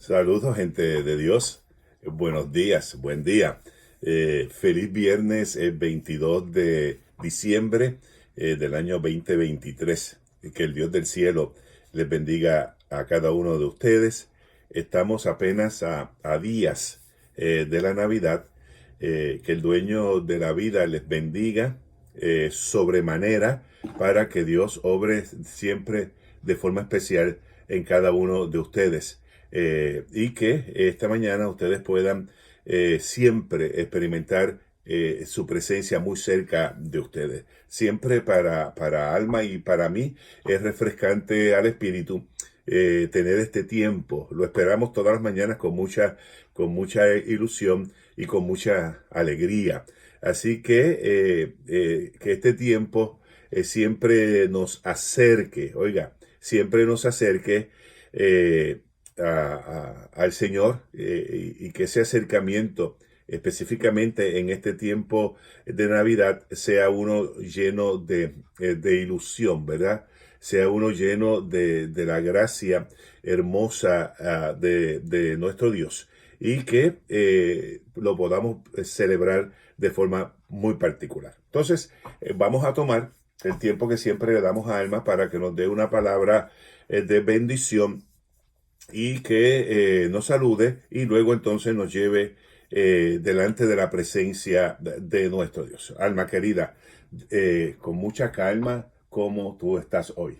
Saludos, gente de Dios. Buenos días, buen día. Feliz viernes 22 de diciembre del año 2023. Que el Dios del cielo les bendiga a cada uno de ustedes. Estamos apenas a días de la Navidad. Que el dueño de la vida les bendiga sobremanera para que Dios obre siempre de forma especial en cada uno de ustedes. Y que esta mañana ustedes puedan siempre experimentar su presencia muy cerca de ustedes. Siempre para Alma y para mí es refrescante al espíritu tener este tiempo. Lo esperamos todas las mañanas con mucha ilusión y con mucha alegría. Así que este tiempo siempre nos acerque, oiga, siempre nos acerque al Señor y que ese acercamiento específicamente en este tiempo de Navidad sea uno lleno de ilusión, ¿verdad? Sea uno lleno de la gracia hermosa de nuestro Dios y que lo podamos celebrar de forma muy particular. Entonces, vamos a tomar el tiempo que siempre le damos a Alma para que nos dé una palabra de bendición y que nos salude y luego entonces nos lleve delante de la presencia de nuestro Dios. Alma querida, con mucha calma, ¿cómo tú estás hoy?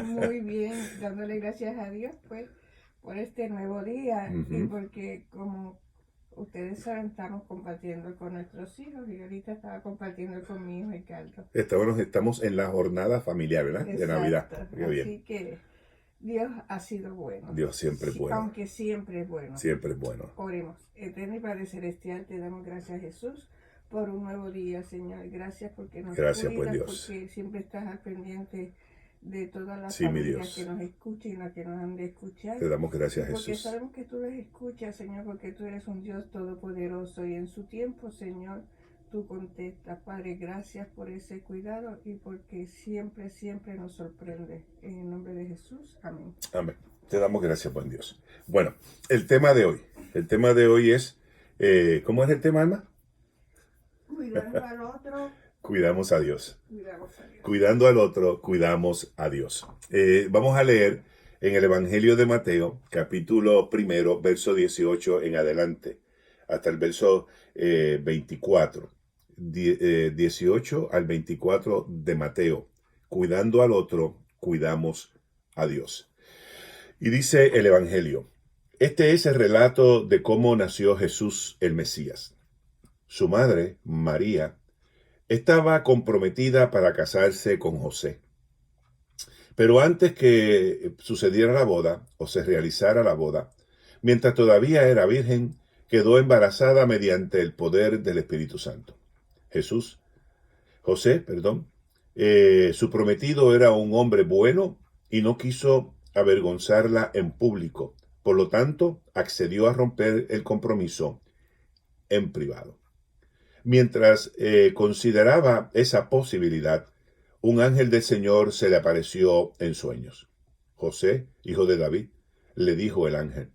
Muy bien, dándole gracias a Dios pues por este nuevo día y porque como ustedes saben estamos compartiendo con nuestros hijos y ahorita estaba compartiendo con mi hijo Ricardo. Estamos en la jornada familiar, ¿verdad? De Navidad. Exacto, Qué bien. así que Dios ha sido bueno, Dios siempre es bueno. aunque siempre es bueno. Siempre es bueno. Oremos. Eterno y Padre Celestial, te damos gracias, Jesús, por un nuevo día, Señor. Gracias porque nos Gracias, pues, cuidas, Dios. porque siempre estás al pendiente de todas las Sí, mi familias Dios. que nos escuchan y las que nos han de escuchar. Te damos gracias, Porque Jesús. sabemos que tú les escuchas, Señor, porque tú eres un Dios todopoderoso y en su tiempo, Señor, tú contestas. Padre, gracias por ese cuidado y porque siempre, siempre nos sorprende. En el nombre de Jesús, amén. Amén. Te damos gracias, buen Dios. Bueno, el tema de hoy es, ¿cómo es el tema, Alma? Cuidando al otro, Cuidamos a Dios. cuidamos a Dios. Cuidando al otro, cuidamos a Dios. Vamos a leer en el Evangelio de Mateo, capítulo 1, verso 18 en adelante, hasta el verso 24. 18 al 24 de Mateo. Cuidando al otro, cuidamos a Dios. Y dice el Evangelio, este es el relato de cómo nació Jesús el Mesías. Su madre, María, estaba comprometida para casarse con José. Pero antes que sucediera la boda, o se realizara la boda, mientras todavía era virgen, quedó embarazada mediante el poder del Espíritu Santo. José, su prometido era un hombre bueno y no quiso avergonzarla en público. Por lo tanto, accedió a romper el compromiso en privado. Mientras consideraba esa posibilidad, un ángel del Señor se le apareció en sueños. José, hijo de David, le dijo el ángel,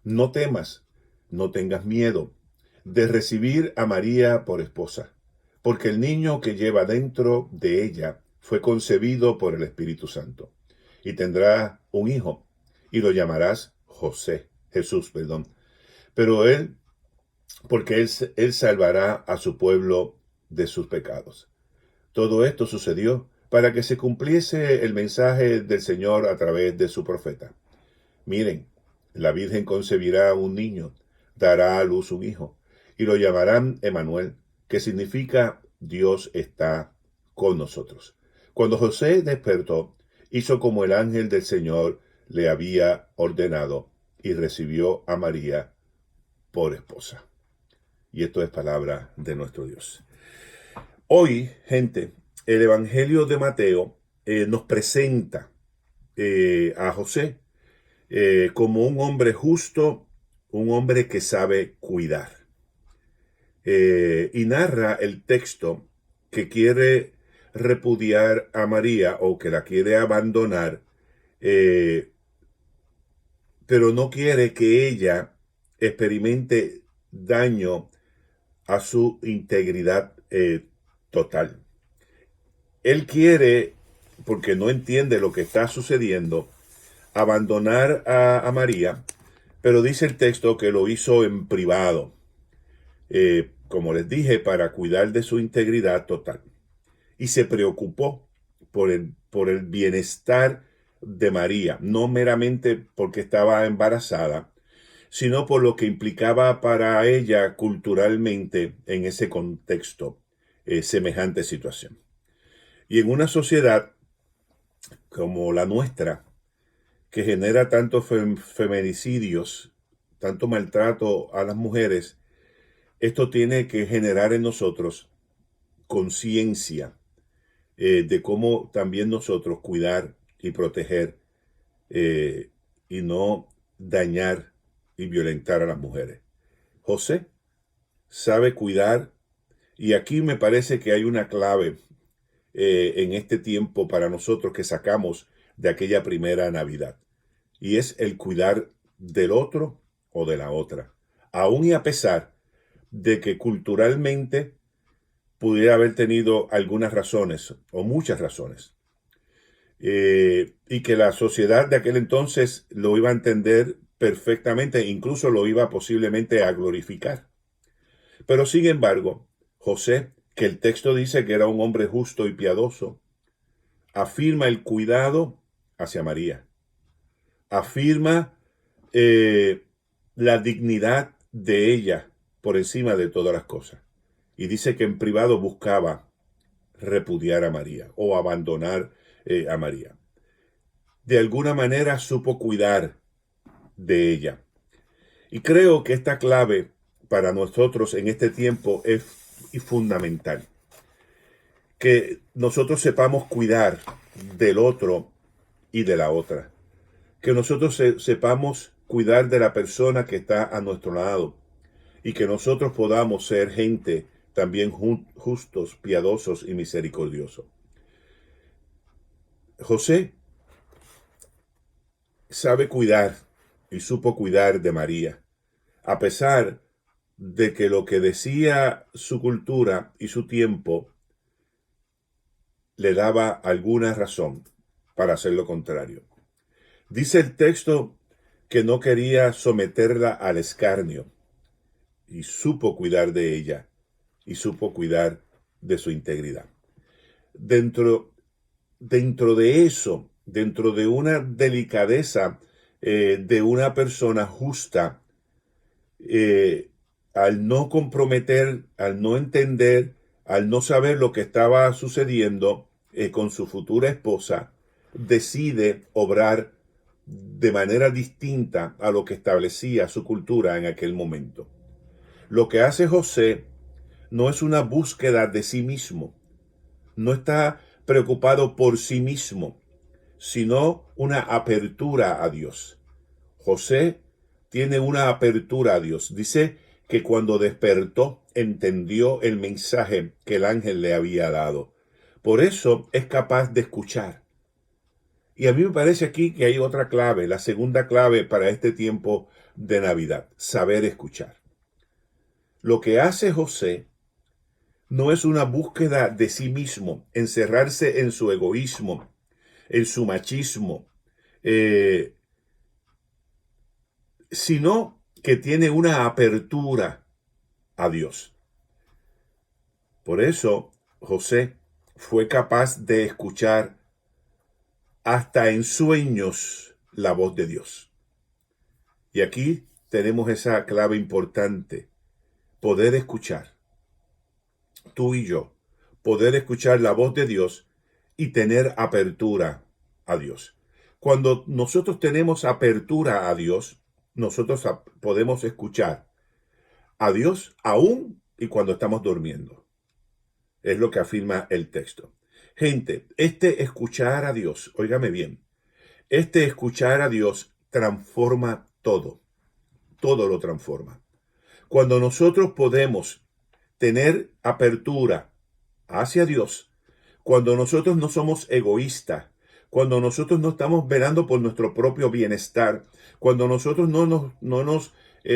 no temas, no tengas miedo de recibir a María por esposa, porque el niño que lleva dentro de ella fue concebido por el Espíritu Santo, y tendrá un hijo, y lo llamarás Jesús, pero porque él salvará a su pueblo de sus pecados. Todo esto sucedió para que se cumpliese el mensaje del Señor a través de su profeta. Miren, la Virgen concebirá un niño, dará a luz un hijo, y lo llamarán Emmanuel, que significa Dios está con nosotros. Cuando José despertó, hizo como el ángel del Señor le había ordenado y recibió a María por esposa. Y esto es palabra de nuestro Dios. Hoy, gente, el Evangelio de Mateo nos presenta a José como un hombre justo, un hombre que sabe cuidar. Y narra el texto que quiere repudiar a María o que la quiere abandonar pero no quiere que ella experimente daño a su integridad total. Él quiere, porque no entiende lo que está sucediendo, abandonar a María, pero dice el texto que lo hizo en privado, como les dije, para cuidar de su integridad total. Y se preocupó por el bienestar de María, no meramente porque estaba embarazada, sino por lo que implicaba para ella culturalmente en ese contexto, semejante situación. Y en una sociedad como la nuestra, que genera tantos feminicidios, tanto maltrato a las mujeres, esto tiene que generar en nosotros conciencia de cómo también nosotros cuidar y proteger y no dañar y violentar a las mujeres. José sabe cuidar, y aquí me parece que hay una clave en este tiempo para nosotros que sacamos de aquella primera Navidad, y es el cuidar del otro o de la otra, aun y a pesar de que culturalmente pudiera haber tenido algunas razones o muchas razones, y que la sociedad de aquel entonces lo iba a entender perfectamente, incluso lo iba posiblemente a glorificar. Pero sin embargo, José, que el texto dice que era un hombre justo y piadoso, afirma el cuidado hacia María, afirma la dignidad de ella por encima de todas las cosas. Y dice que en privado buscaba repudiar a María o abandonar a María. De alguna manera supo cuidar de ella. Y creo que esta clave para nosotros en este tiempo es fundamental. Que nosotros sepamos cuidar del otro y de la otra. Que nosotros sepamos cuidar de la persona que está a nuestro lado. Y que nosotros podamos ser gente también justos, piadosos y misericordiosos. José sabe cuidar y supo cuidar de María, a pesar de que lo que decía su cultura y su tiempo le daba alguna razón para hacer lo contrario. Dice el texto que no quería someterla al escarnio y supo cuidar de ella y supo cuidar de su integridad. Dentro de eso, dentro de una delicadeza de una persona justa, al no comprometer, al no entender, al no saber lo que estaba sucediendo con su futura esposa, decide obrar de manera distinta a lo que establecía su cultura en aquel momento. Lo que hace José no es una búsqueda de sí mismo, no está preocupado por sí mismo, sino una apertura a Dios. José tiene una apertura a Dios. Dice que cuando despertó, entendió el mensaje que el ángel le había dado. Por eso es capaz de escuchar. Y a mí me parece aquí que hay otra clave, la segunda clave para este tiempo de Navidad, saber escuchar. Lo que hace José no es una búsqueda de sí mismo, encerrarse en su egoísmo, en su machismo, sino que tiene una apertura a Dios. Por eso José fue capaz de escuchar hasta en sueños la voz de Dios. Y aquí tenemos esa clave importante, poder escuchar, tú y yo, poder escuchar la voz de Dios y tener apertura a Dios. Cuando nosotros tenemos apertura a Dios, nosotros podemos escuchar a Dios aún y cuando estamos durmiendo. Es lo que afirma el texto. Gente, este escuchar a Dios, óigame bien, este escuchar a Dios transforma todo. Todo lo transforma. Cuando nosotros podemos tener apertura hacia Dios, cuando nosotros no somos egoístas, cuando nosotros no estamos velando por nuestro propio bienestar, cuando nosotros no nos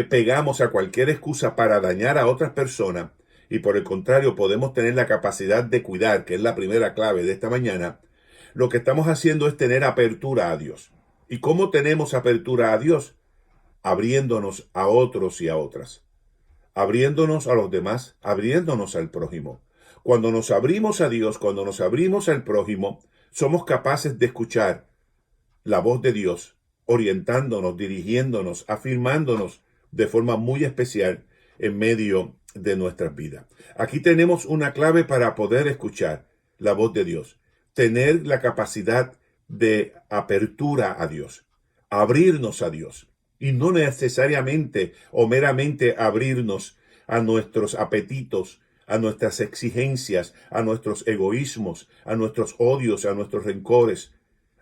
pegamos a cualquier excusa para dañar a otras personas, y por el contrario podemos tener la capacidad de cuidar, que es la primera clave de esta mañana, lo que estamos haciendo es tener apertura a Dios. ¿Y cómo tenemos apertura a Dios? Abriéndonos a otros y a otras, abriéndonos a los demás, abriéndonos al prójimo. Cuando nos abrimos a Dios, cuando nos abrimos al prójimo, somos capaces de escuchar la voz de Dios, orientándonos, dirigiéndonos, afirmándonos de forma muy especial en medio de nuestras vidas. Aquí tenemos una clave para poder escuchar la voz de Dios, tener la capacidad de apertura a Dios, abrirnos a Dios, y no necesariamente o meramente abrirnos a nuestros apetitos, a nuestras exigencias, a nuestros egoísmos, a nuestros odios, a nuestros rencores,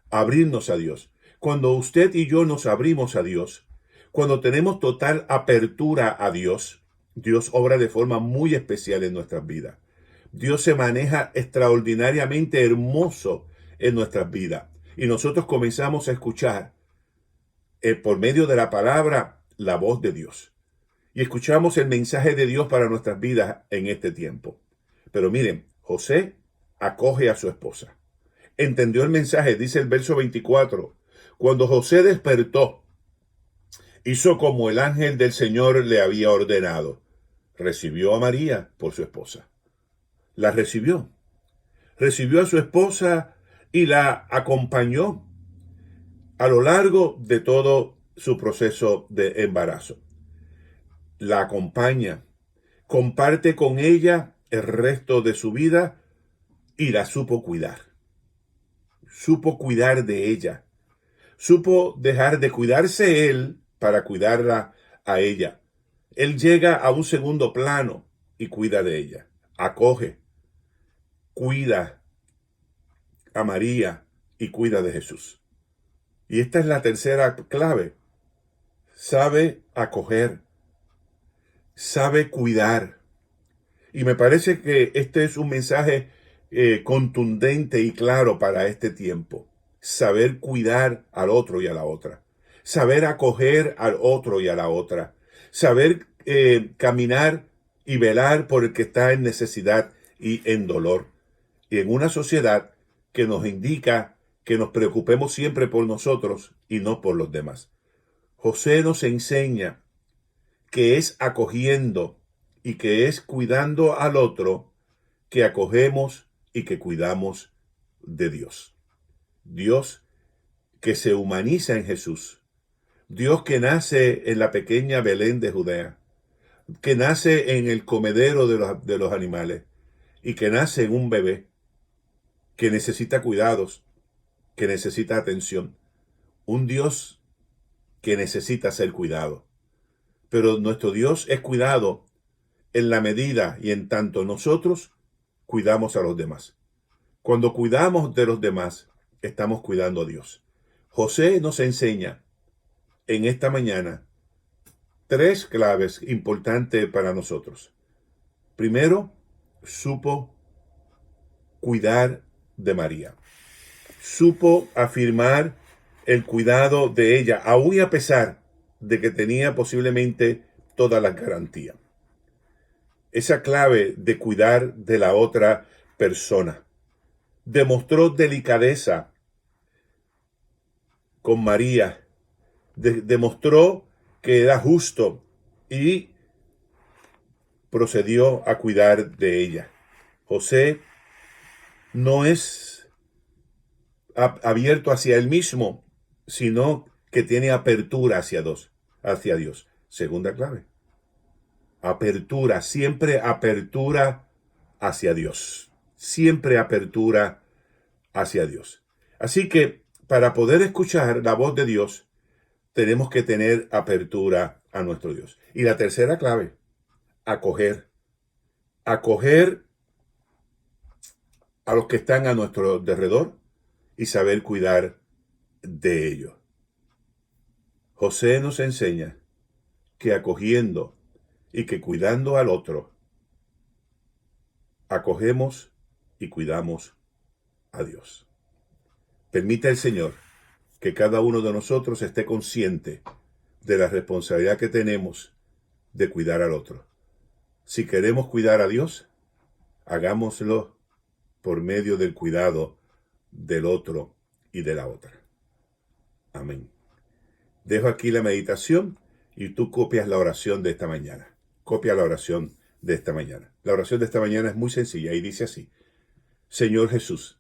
abrirnos a Dios. Cuando usted y yo nos abrimos a Dios, cuando tenemos total apertura a Dios, Dios obra de forma muy especial en nuestras vidas. Dios se maneja extraordinariamente hermoso en nuestras vidas. Y nosotros comenzamos a escuchar por medio de la palabra la voz de Dios. Y escuchamos el mensaje de Dios para nuestras vidas en este tiempo. Pero miren, José acoge a su esposa. Entendió el mensaje, dice el verso 24. Cuando José despertó, hizo como el ángel del Señor le había ordenado. Recibió a María por su esposa. La recibió. Recibió a su esposa y la acompañó a lo largo de todo su proceso de embarazo. La acompaña, comparte con ella el resto de su vida y la supo cuidar. Supo cuidar de ella. Supo dejar de cuidarse él para cuidarla a ella. Él llega a un segundo plano y cuida de ella. Acoge, cuida a María y cuida de Jesús. Y esta es la tercera clave. Sabe acoger, sabe cuidar. Y me parece que este es un mensaje contundente y claro para este tiempo. Saber cuidar al otro y a la otra. Saber acoger al otro y a la otra. Saber caminar y velar por el que está en necesidad y en dolor. Y en una sociedad que nos indica que nos preocupemos siempre por nosotros y no por los demás. José nos enseña que es acogiendo y que es cuidando al otro que acogemos y que cuidamos de Dios. Dios que se humaniza en Jesús. Dios que nace en la pequeña Belén de Judea, que nace en el comedero de los animales y que nace en un bebé que necesita cuidados, que necesita atención. Un Dios que necesita ser cuidado. Pero nuestro Dios es cuidado en la medida y en tanto nosotros cuidamos a los demás. Cuando cuidamos de los demás, estamos cuidando a Dios. José nos enseña en esta mañana 3 claves importantes para nosotros. Primero, supo cuidar de María. Supo afirmar el cuidado de ella, aún y a pesar de que tenía posiblemente todas las garantías. Esa clave de cuidar de la otra persona. Demostró delicadeza con María. Demostró que era justo y procedió a cuidar de ella. José no es abierto hacia él mismo, sino que tiene apertura hacia Dios. Segunda clave. Apertura, siempre apertura hacia Dios. Siempre apertura hacia Dios. Así que para poder escuchar la voz de Dios, tenemos que tener apertura a nuestro Dios. Y la tercera clave, acoger. Acoger a los que están a nuestro derredor y saber cuidar de ellos. José nos enseña que acogiendo y que cuidando al otro, acogemos y cuidamos a Dios. Permita el Señor que cada uno de nosotros esté consciente de la responsabilidad que tenemos de cuidar al otro. Si queremos cuidar a Dios, hagámoslo por medio del cuidado del otro y de la otra. Amén. Dejo aquí la meditación y tú copias la oración de esta mañana. Copia la oración de esta mañana. La oración de esta mañana es muy sencilla y dice así: Señor Jesús,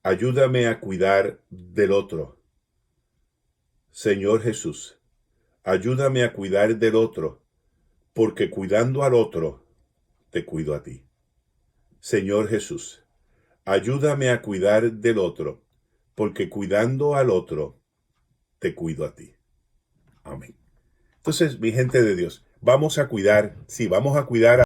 ayúdame a cuidar del otro. Señor Jesús, ayúdame a cuidar del otro, porque cuidando al otro, te cuido a ti. Señor Jesús, ayúdame a cuidar del otro, porque cuidando al otro, te cuido a ti. Amén. Entonces, mi gente de Dios, vamos a cuidar a